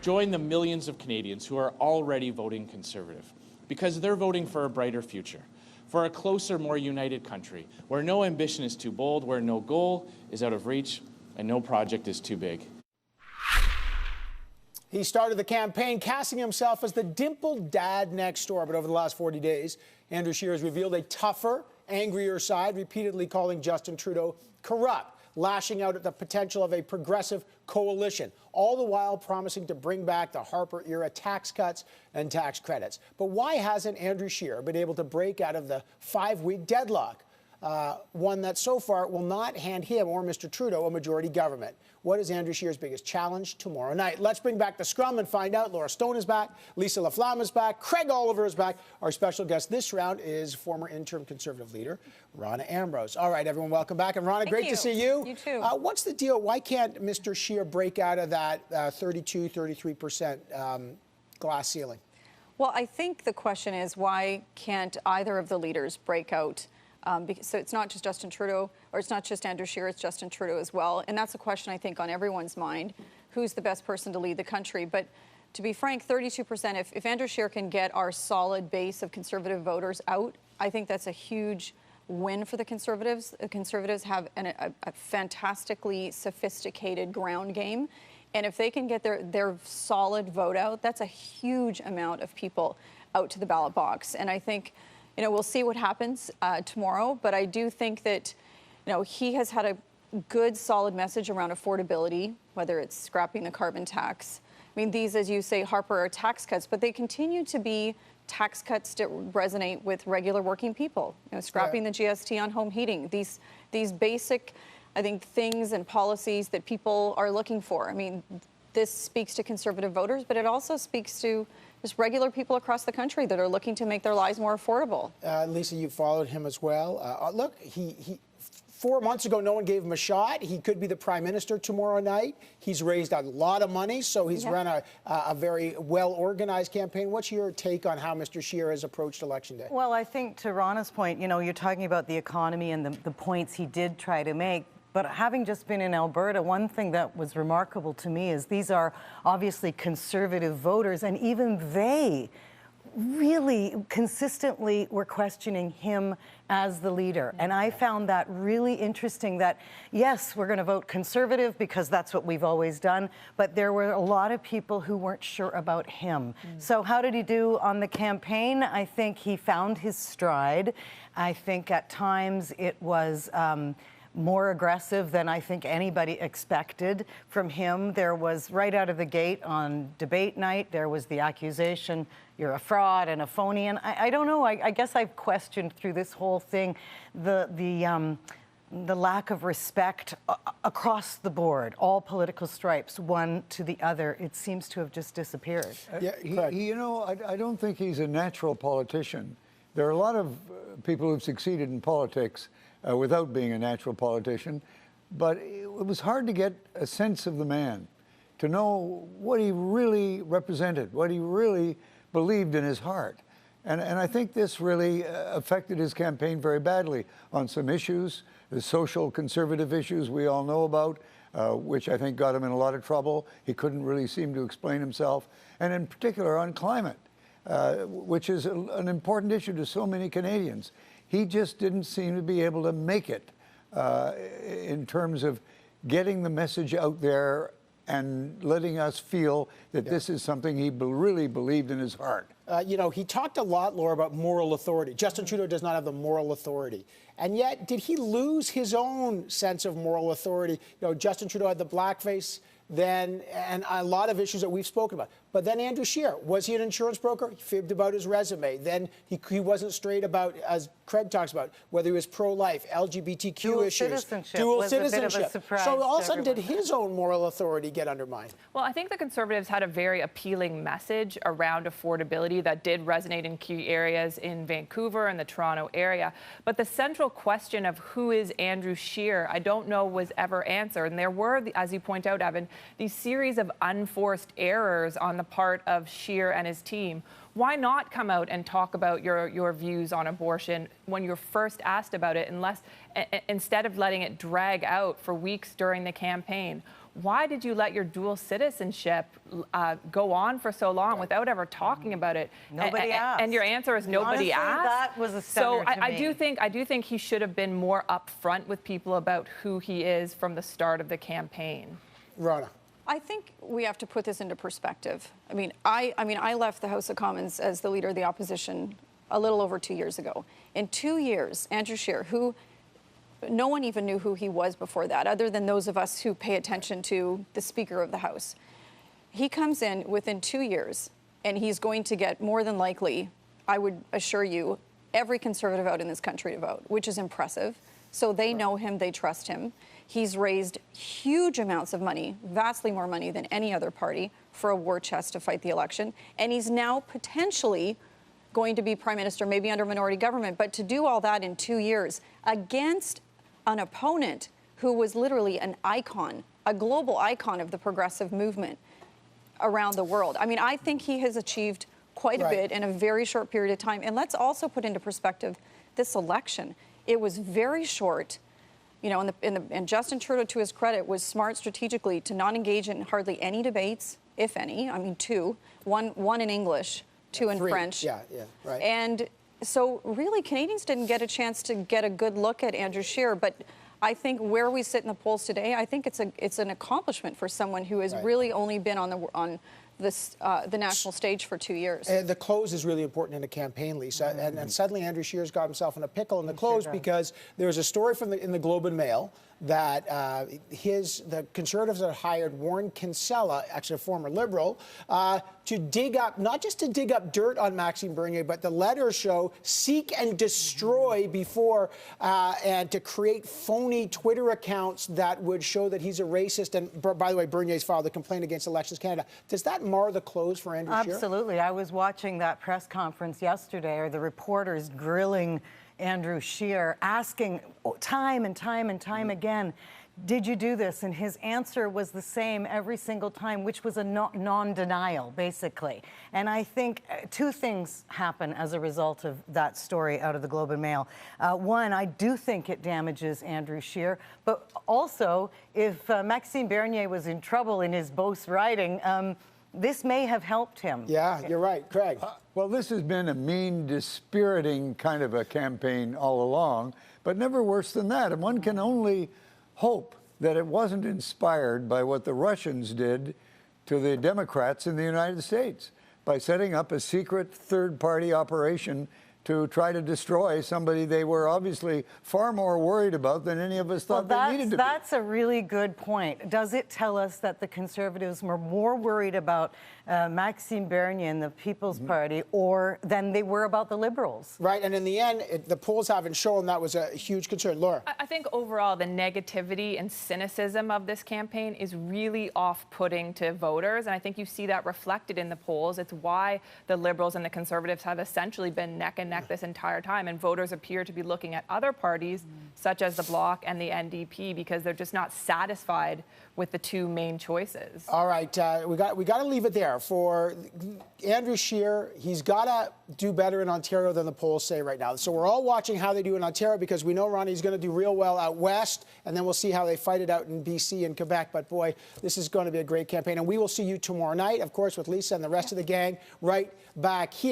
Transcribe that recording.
join the millions of Canadians who are already voting Conservative, because they're voting for a brighter future, for a closer, more united country, where no ambition is too bold, where no goal is out of reach, and no project is too big. He started the campaign casting himself as the dimpled dad next door. But over the last 40 days, Andrew Scheer has revealed a tougher, angrier side, repeatedly calling Justin Trudeau corrupt, lashing out at the potential of a progressive coalition, all the while promising to bring back the Harper-era tax cuts and tax credits. But why hasn't Andrew Scheer been able to break out of the 5-week deadlock? One that so far will not hand him or Mr. Trudeau a majority government. What is Andrew Scheer's biggest challenge tomorrow night? Let's bring back the Scrum and find out. Laura Stone is back. Lisa Laflamme is back. Craig Oliver is back. Our special guest this round is former interim Conservative leader, Rona Ambrose. All right, everyone, welcome back. And Rona, great to see you. You too. What's the deal? Why can't Mr. Scheer break out of that 32, 33% glass ceiling? Well, I think the question is, why can't either of the leaders break out? So it's not just Justin Trudeau, or it's not just Andrew Scheer, it's Justin Trudeau as well. And that's a question, I think, on everyone's mind. Who's the best person to lead the country? But to be frank, 32%, if Andrew Scheer can get our solid base of Conservative voters out, I think that's a huge win for the Conservatives. The Conservatives have a fantastically sophisticated ground game. And if they can get their solid vote out, that's a huge amount of people out to the ballot box. And I think, you know, we'll see what happens tomorrow, but I do think that, you know, he has had a good, solid message around affordability, whether it's scrapping the carbon tax. I mean, these, as you say, Harper, are tax cuts, but they continue to be tax cuts that resonate with regular working people. You know, scrapping the GST on home heating. These basic, I think, things and policies that people are looking for. I mean, this speaks to Conservative voters, but it also speaks to just regular people across the country that are looking to make their lives more affordable. Lisa, you followed him as well. Look, he 4 months ago, no one gave him a shot. He could be the prime minister tomorrow night. He's raised a lot of money, so he's run a very well-organized campaign. What's your take on how Mr. Scheer has approached Election Day? Well, I think to Rona's point, you know, you're talking about the economy and the points he did try to make. But having just been in Alberta, one thing that was remarkable to me is these are obviously Conservative voters, and even they really consistently were questioning him as the leader. And I found that really interesting that, yes, we're going to vote Conservative because that's what we've always done, but there were a lot of people who weren't sure about him. So how did he do on the campaign? I think he found his stride. I think at times it was more aggressive than I think anybody expected from him. There was, right out of the gate on debate night, there was the accusation, you're a fraud and a phony. And I don't know, I guess I've questioned through this whole thing the lack of respect across the board, all political stripes, one to the other. It seems to have just disappeared. You know, I don't think he's a natural politician. There are a lot of people who've succeeded in politics without being a natural politician, but it was hard to get a sense of the man, to know what he really represented, what he really believed in his heart. And I think this really affected his campaign very badly on some issues, the social conservative issues we all know about, which I think got him in a lot of trouble. He couldn't really seem to explain himself, and in particular on climate, which is an important issue to so many Canadians. He just didn't seem to be able to make it in terms of getting the message out there and letting us feel that this is something he really believed in his heart. You know, he talked a lot, Laura, about moral authority. Justin Trudeau does not have the moral authority. And yet, did he lose his own sense of moral authority? You know, Justin Trudeau had the blackface then, and a lot of issues that we've spoken about. But then Andrew Scheer, was he an insurance broker? He fibbed about his resume. Then he wasn't straight about, as Craig talks about, whether he was pro-life, LGBTQ dual issues, citizenship dual was citizenship. A bit of a surprise so all of a sudden, did everyone. his own moral authority get undermined? Well, I think the Conservatives had a very appealing message around affordability that did resonate in key areas in Vancouver and the Toronto area. But the central question of who is Andrew Scheer, I don't know was ever answered. And there were, as you point out, Evan, these series of unforced errors on the part of Scheer and his team, Why not come out and talk about your views on abortion when you're first asked about it, instead of letting it drag out for weeks during the campaign? Why did you let your dual citizenship go on for so long without ever talking about it? Nobody asked. And your answer is nobody Honestly, asked. that was a stunner to I me. do think he should have been more upfront with people about who he is from the start of the campaign. Rona. I think we have to put this into perspective. I left the House of Commons as the leader of the opposition a little over 2 years ago. In 2 years, Andrew Scheer, who no one even knew who he was before that, other than those of us who pay attention to the Speaker of the House. He comes in within 2 years, and he's going to get more than likely, I would assure you, every Conservative out in this country to vote, which is impressive. So they know him, they trust him. He's raised huge amounts of money, vastly more money than any other party, for a war chest to fight the election. And he's now potentially going to be Prime Minister, maybe under minority government. But to do all that in 2 years against an opponent who was literally an icon, a global icon of the progressive movement around the world. I think he has achieved quite a bit in a very short period of time. And let's also put into perspective this election. It was very short. And Justin Trudeau, to his credit, was smart strategically to not engage in hardly any debates, if any. Two, one in English, two in French. Yeah, right. And so really Canadians didn't get a chance to get a good look at Andrew Scheer, but I think where we sit in the polls today, I think it's an accomplishment for someone who has really only been on the national stage for 2 years. And the close is really important in a campaign, Lisa. And suddenly Andrew Scheer's got himself in a pickle in the close because there was a story in the Globe and Mail that the Conservatives had hired Warren Kinsella, actually a former Liberal, to dig up, not just to dig up dirt on Maxime Bernier, but the letters show seek and destroy before, and to create phony Twitter accounts that would show that he's a racist. And by the way, Bernier's filed a complaint against Elections Canada. Does that mar the close for Andrew Scheer? Absolutely. I was watching that press conference yesterday, or the reporters grilling Andrew Scheer, asking time and time and time again, did you do this? And his answer was the same every single time, which was a non-denial, basically. And I think two things happen as a result of that story out of the Globe and Mail. One, I do think it damages Andrew Scheer, but also if Maxime Bernier was in trouble in his Beauce riding, this may have helped him. Yeah, you're right. Craig? Well, this has been a mean, dispiriting kind of a campaign all along, but never worse than that. And one can only hope that it wasn't inspired by what the Russians did to the Democrats in the United States by setting up a secret third-party operation to try to destroy somebody they were obviously far more worried about than any of us thought they needed to be. That's a really good point. Does it tell us that the Conservatives were more worried about Maxime Bernier and the People's Party than they were about the Liberals? Right, and in the end, the polls haven't shown that was a huge concern. Laura? I think overall the negativity and cynicism of this campaign is really off-putting to voters, and I think you see that reflected in the polls. It's why the Liberals and the Conservatives have essentially been neck and neck this entire time, and voters appear to be looking at other parties, such as the Bloc and the NDP, because they're just not satisfied with the two main choices. All right, we got to leave it there. For Andrew Scheer, he's got to do better in Ontario than the polls say right now. So we're all watching how they do in Ontario because we know Ronnie's going to do real well out west, and then we'll see how they fight it out in BC and Quebec. But boy, this is going to be a great campaign, and we will see you tomorrow night, of course, with Lisa and the rest of the gang right back here.